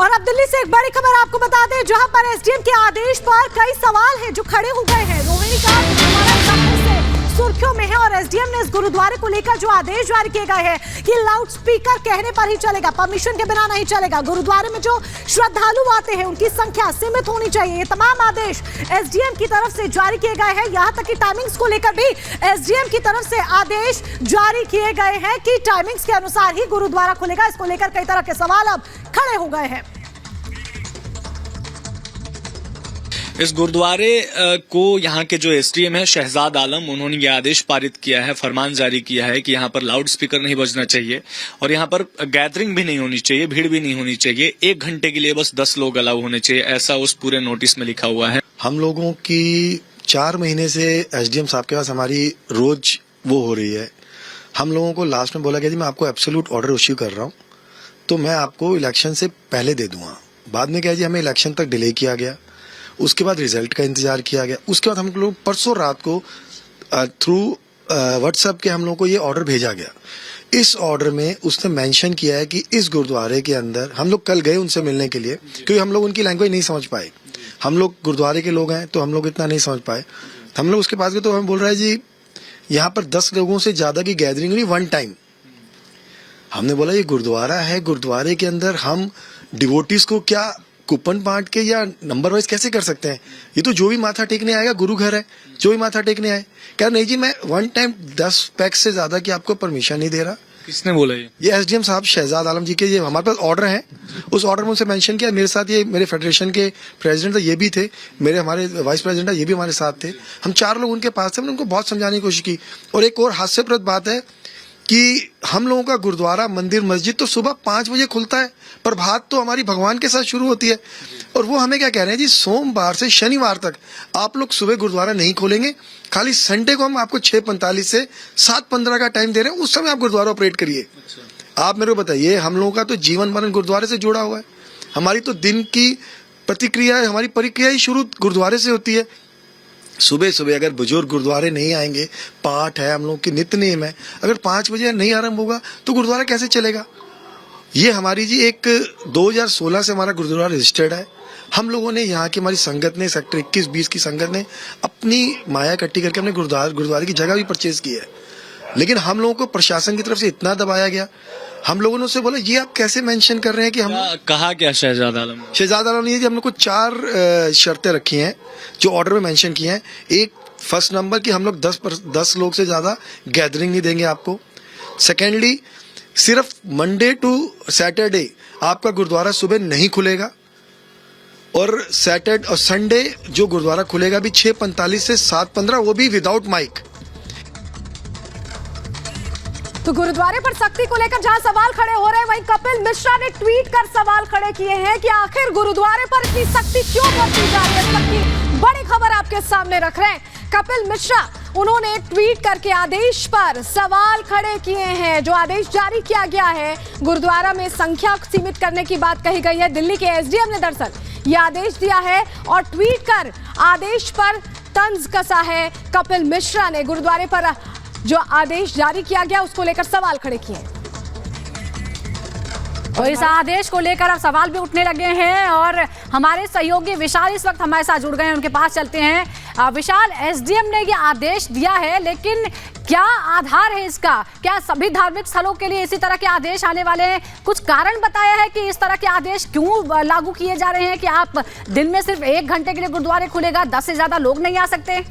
और अब दिल्ली से एक बड़ी खबर आपको बता दें, जहां पर एसडीएम के आदेश पर कई सवाल हैं जो खड़े हो गए हैं। रोहिणी का गुरुद्वारा से सुर्खियों में है और एसडीएम ने इस गुरुद्वारे को लेकर जो आदेश जारी किए गए हैं कि लाउड स्पीकर कहने पर ही चलेगा, परमिशन के बिना नहीं चलेगा। गुरुद्वारे में जो श्रद्धालु आते हैं उनकी संख्या सीमित होनी चाहिए। ये तमाम आदेश एसडीएम की तरफ से जारी किए गए हैं। यहां तक कि टाइमिंग्स को लेकर भी एसडीएम की तरफ से आदेश जारी किए गए हैं कि टाइमिंग्स के अनुसार ही गुरुद्वारा खुलेगा। इसको लेकर कई तरह के सवाल अब खड़े हो गए हैं। इस गुरुद्वारे को यहाँ के जो एसडीएम है शहजाद आलम, उन्होंने ये आदेश पारित किया है, फरमान जारी किया है कि यहाँ पर लाउड स्पीकर नहीं बजना चाहिए और यहाँ पर गैदरिंग भी नहीं होनी चाहिए, भीड़ भी नहीं होनी चाहिए। 1 घंटे के लिए बस 10 लोग अलाउ होने चाहिए, ऐसा उस पूरे नोटिस में लिखा हुआ है। हम लोगों की 4 महीने से एसडीएम साहब के पास हमारी रोज वो हो रही है। हम लोगों को लास्ट में बोला गया जी मैं आपको एब्सोल्यूट ऑर्डर इश्यू कर रहा हूँ तो मैं आपको इलेक्शन से पहले दे दूंगा। बाद में क्या जी हमें इलेक्शन तक डिले किया गया, उसके बाद रिजल्ट का इंतजार किया गया। उसके बाद हम लोग परसों रात को थ्रू व्हाट्सएप के हम लोगों को ये ऑर्डर भेजा गया। इस ऑर्डर में उसने मेंशन किया है कि इस गुरुद्वारे के अंदर हम लोग कल गए उनसे मिलने के लिए क्योंकि हम लोग उनकी लैंग्वेज नहीं समझ पाए। हम लोग गुरुद्वारे के लोग हैं तो हम लोग इतना नहीं समझ पाए। हम लोग उसके पास गए तो हम बोल रहे हैं जी यहाँ पर 10 लोगों से ज्यादा की गैदरिंग हुई 1 टाइम। हमने बोला ये गुरुद्वारा है, गुरुद्वारे के अंदर हम डिवोटीज को क्या कूपन बांट के या नंबर वाइज कैसे कर सकते हैं? ये तो जो भी माथा टेकने आएगा, गुरु घर है, जो भी माथा टेकने आए। क्या नहीं जी मैं 1 टाइम 10 पैक से ज्यादा की आपको परमिशन नहीं दे रहा। किसने बोला ये एसडीएम साहब शहजाद आलम जी के, ये हमारे पास ऑर्डर है। उस ऑर्डर में उनसे मेंशन किया। मेरे साथ ये मेरे फेडरेशन के प्रेसिडेंट ये भी थे, मेरे हमारे वाइस प्रेसिडेंट ये भी हमारे साथ थे। हम 4 लोग उनके पास थे। मैंने उनको बहुत समझाने की कोशिश की। और एक और हास्यप्रद बात है कि हम लोगों का गुरुद्वारा मंदिर मस्जिद तो सुबह 5 बजे खुलता है, पर प्रभात तो हमारी भगवान के साथ शुरू होती है। और वो हमें क्या कह रहे हैं जी सोमवार से शनिवार तक आप लोग सुबह गुरुद्वारा नहीं खोलेंगे, खाली संडे को हम आपको 6:45 से 7:15 का टाइम दे रहे हैं, उस समय आप गुरुद्वारा ऑपरेट करिए। आप मेरे को बताइए, हम लोगों का तो जीवन मरण गुरुद्वारे से जुड़ा हुआ है। हमारी तो दिन की प्रतिक्रिया, हमारी परिक्रिया ही शुरू गुरुद्वारे से होती है। सुबह सुबह अगर बुजुर्ग गुरुद्वारे नहीं आएंगे, पाठ है, हम लोग की नित्य नेम है, अगर 5 बजे नहीं आरंभ होगा तो गुरुद्वारा कैसे चलेगा? ये हमारी जी एक 2016 से हमारा गुरुद्वारा रजिस्टर्ड है। हम लोगों ने यहाँ की हमारी संगत ने सेक्टर 21-20 की संगत ने अपनी माया इकट्ठी करके अपने गुरुद्वारे की जगह भी परचेज की है। लेकिन हम लोगों को प्रशासन की तरफ से इतना दबाया गया। हम लोगों ने उससे बोला ये आप कैसे मेंशन कर रहे हैं कि हम कहा क्या शहजाद आलम ने हम लोग को 4 शर्तें रखी हैं जो ऑर्डर में मेंशन की हैं। एक फर्स्ट नंबर कि हम लोग 10 लोग से ज्यादा गैदरिंग नहीं देंगे आपको। सेकेंडली सिर्फ मंडे टू सैटरडे आपका गुरुद्वारा सुबह नहीं खुलेगा और सैटरडे और संडे जो गुरुद्वारा खुलेगा भी 6:45 से 7:15, वो भी विदाउट माइक। तो गुरुद्वारे पर सख्ती को लेकर जहां सवाल खड़े हो रहे हैं, वहीं कपिल मिश्रा ने ट्वीट कर सवाल खड़े किए हैं कि आखिर गुरुद्वारे पर इतनी सख्ती क्यों बरती जा रही है। इस वक्त की बड़ी खबर आपके सामने रख रहे हैं। कपिल मिश्रा उन्होंने ट्वीट करके आदेश पर सवाल खड़े किए हैं। जो आदेश जारी किया गया है, गुरुद्वारा में संख्या सीमित करने की बात कही गई है। दिल्ली के एसडीएम ने दरअसल यह आदेश दिया है और ट्वीट कर आदेश पर तंज कसा है। कपिल मिश्रा ने गुरुद्वारे पर जो आदेश जारी किया गया उसको लेकर सवाल खड़े किए। और इस आदेश को लेकर अब सवाल भी उठने लगे हैं और हमारे सहयोगी विशाल इस वक्त हमारे साथ जुड़ गए हैं, उनके पास चलते हैं। विशाल, एसडीएम ने ये आदेश दिया है, लेकिन क्या आधार है इसका? क्या सभी धार्मिक स्थलों के लिए इसी तरह के आदेश आने वाले हैं? कुछ कारण बताया है कि इस तरह के आदेश क्यों लागू किए जा रहे हैं कि आप दिन में सिर्फ 1 घंटे के लिए गुरुद्वारे खुलेगा, 10 से ज्यादा लोग नहीं आ सकते?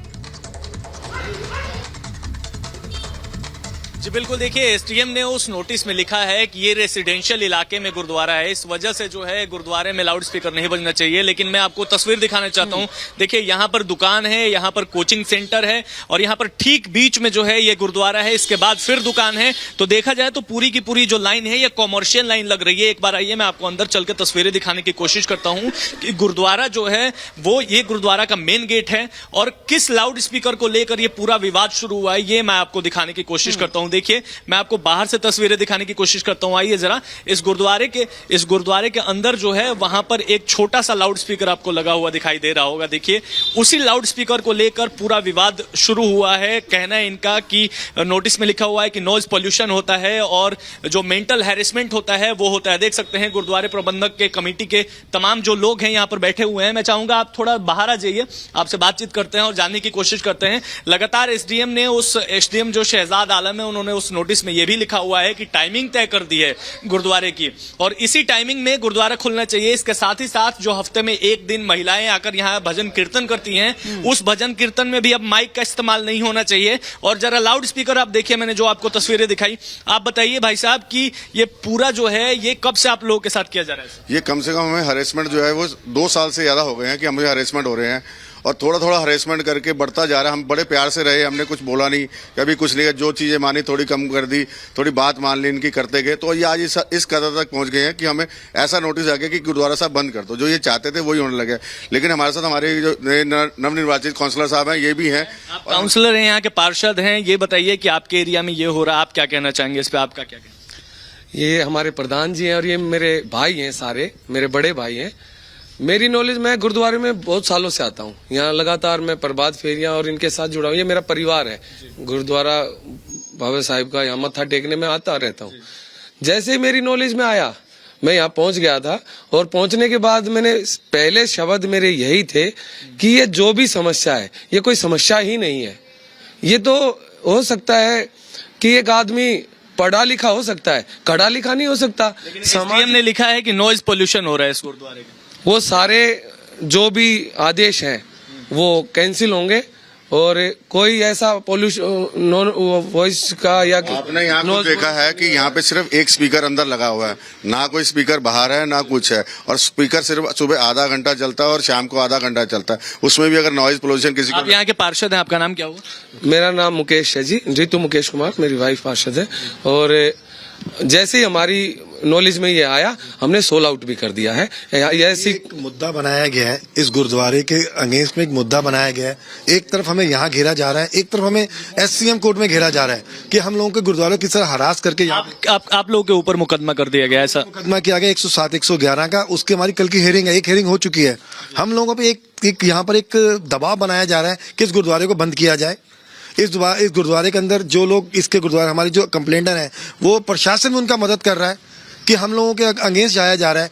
जी बिल्कुल, देखिए एसडीएम ने उस नोटिस में लिखा है कि ये रेसिडेंशियल इलाके में गुरुद्वारा है, इस वजह से जो है गुरुद्वारे में लाउड स्पीकर नहीं बजना चाहिए। लेकिन मैं आपको तस्वीर दिखाना चाहता हूँ। देखिए यहाँ पर दुकान है, यहाँ पर कोचिंग सेंटर है और यहाँ पर ठीक बीच में जो है ये गुरुद्वारा है, इसके बाद फिर दुकान है। तो देखा जाए तो पूरी की पूरी जो लाइन है ये कॉमर्शियल लाइन लग रही है। एक बार आइए मैं आपको अंदर चल के तस्वीरें दिखाने की कोशिश करता हूँ कि गुरुद्वारा जो है वो ये गुरुद्वारा का मेन गेट है और किस लाउड स्पीकर को लेकर ये पूरा विवाद शुरू हुआ है ये मैं आपको दिखाने की कोशिश करता हूँ। हूं। देखिए मैं आपको बाहर से तस्वीरें दिखाने की कोशिश करता हूं। आइए जरा इस गुरुद्वारे के अंदर जो है वहां पर एक छोटा सा लाउड स्पीकर आपको लगा हुआ दिखाई दे रहा होगा। देखिए उसी लाउड स्पीकर को लेकर पूरा विवाद शुरू हुआ है। कहना है इनका कि नोटिस में लिखा हुआ है कि नॉइज पोल्यूशन होता है और जो मेंटल हैरेसमेंट होता है वो होता है। देख सकते हैं गुरुद्वारे प्रबंधक के कमेटी के तमाम जो लोग हैं यहाँ पर बैठे हुए हैं। मैं चाहूंगा आप थोड़ा बाहर आ जाइए, आपसे बातचीत करते हैं और जानने की कोशिश करते हैं। लगातार एसडीएम जो शहजाद आलम है उन्होंने उस नोटिस में यह भी लिखा हुआ है कि टाइमिंग तय कर दी है गुरुद्वारे की और इसी टाइमिंग में गुरुद्वारा खुलना चाहिए। इसके साथ ही साथ जो हफ्ते में एक दिन महिलाएं आकर यहाँ भजन कीर्तन करती हैं उस भजन कीर्तन में भी अब माइक का इस्तेमाल नहीं होना चाहिए। और जरा लाउड स्पीकर आप देखिए, मैंने जो आपको तस्वीरें दिखाई, आप बताइए भाई साहब कि ये पूरा जो है ये कब से आप लोगों के साथ किया जा रहा है? ये कम से कम हमें हरेसमेंट जो है वो 2 साल से ज्यादा हो गए हैं कि हमें हरेसमेंट हो रहे हैं और थोड़ा थोड़ा हरेसमेंट करके बढ़ता जा रहा है। हम बड़े प्यार से रहे, हमने कुछ बोला नहीं, कभी कुछ नहीं, जो चीजें मानी थोड़ी कम कर दी, थोड़ी बात मान ली इनकी करते गए, तो ये आज इस कदर तक पहुंच गए हैं कि हमें ऐसा नोटिस आ गया कि गुरुद्वारा साहब बंद कर दो। जो ये चाहते थे वही होने लगे। लेकिन हमारे साथ हमारे जो नवनिर्वाचित काउंसलर साहब हैं ये भी हैं। आप काउंसलर हैं, यहाँ के पार्षद हैं, ये बताइए कि आपके एरिया में ये हो रहा है, आप क्या कहना चाहेंगे इस पे? आपका क्या कहना? ये हमारे प्रधान जी हैं और ये मेरे भाई हैं, सारे मेरे बड़े भाई हैं। मेरी नॉलेज, मैं गुरुद्वारे में बहुत सालों से आता हूँ, यहाँ लगातार मैं प्रभात फेरियां और इनके साथ जुड़ा हूँ। ये मेरा परिवार है। गुरुद्वारा बाबा साहिब का यहाँ मत्था टेकने में आता रहता हूँ। जैसे ही मेरी नॉलेज में आया मैं यहाँ पहुंच गया था और पहुंचने के बाद मैंने पहले शब्द मेरे यही थे कि ये जो भी समस्या है ये कोई समस्या ही नहीं है। ये तो हो सकता है कि एक आदमी पढ़ा लिखा हो सकता है, पढ़ा लिखा नहीं हो सकता। एसडीएम ने लिखा है कि नॉइज पोल्यूशन हो रहा है इस गुरुद्वारे का। वो सारे जो भी आदेश हैं वो कैंसिल होंगे और कोई ऐसा पोल्यूशन नॉन वॉइस का या आपने यहाँ कुछ देखा है कि यहाँ पे सिर्फ एक स्पीकर अंदर लगा हुआ है, ना कोई स्पीकर बाहर है ना कुछ है, और स्पीकर सिर्फ सुबह आधा घंटा चलता है और शाम को आधा घंटा चलता है। उसमें भी अगर नॉइज पोल्यूशन किसी को। आप यहाँ के पार्षद हैं, आपका नाम क्या हुआ? मेरा नाम मुकेश है जी, जीतू मुकेश कुमार, मेरी वाइफ पार्षद है। और जैसे ही हमारी नॉलेज में ये आया हमने सोल आउट भी कर दिया है। ऐसी एक मुद्दा बनाया गया है इस गुरुद्वारे के अगेंस्ट में, एक मुद्दा बनाया गया है। एक तरफ हमें यहाँ घेरा जा रहा है, एक तरफ हमें एससीएम कोर्ट में घेरा जा रहा है कि हम लोगों के गुरुद्वारों की तरह हरास करके आप लोगों के ऊपर मुकदमा कर दिया गया। ऐसा मुकदमा किया गया 107 111 का। उसकी हमारी कल की हेयरिंग है, एक हेयरिंग हो चुकी है। हम लोगों पे एक यहाँ पर एक दबाव बनाया जा रहा है कि इस गुरुद्वारे को बंद किया जाए। इस गुरुद्वारे के अंदर जो लोग इसके गुरुद्वारे, हमारी जो कंप्लेंटर हैं वो प्रशासन में उनका मदद कर रहा है कि हम लोगों के अगेंस्ट जाया जा रहा है।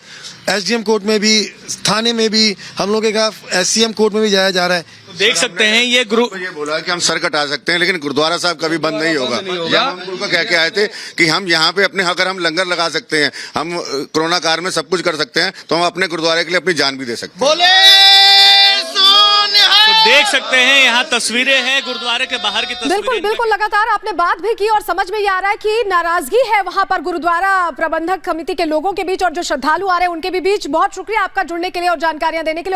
एसडीएम कोर्ट में भी, थाने में भी, हम लोगों के खिलाफ एससीएम कोर्ट में भी जाया जा रहा है। देख सकते हैं ये ये बोला कि हम सर कटा सकते हैं लेकिन गुरुद्वारा साहब कभी बंद नहीं होगा। हम उनको कह के आए थे कि हम यहाँ पे अपने, अगर हम लंगर लगा सकते हैं, हम कोरोना काल में सब कुछ कर सकते हैं, तो हम अपने गुरुद्वारे के लिए अपनी जान भी दे सकते हैं। तो देख सकते हैं यहाँ तस्वीरें हैं गुरुद्वारे के बाहर की तस्वीरें। बिल्कुल बिल्कुल, लगातार आपने बात भी की और समझ में ये आ रहा है कि नाराजगी है वहां पर गुरुद्वारा प्रबंधक समिति के लोगों के बीच और जो श्रद्धालु आ रहे हैं उनके भी बीच। बहुत शुक्रिया आपका जुड़ने के लिए और जानकारियां देने के लिए। और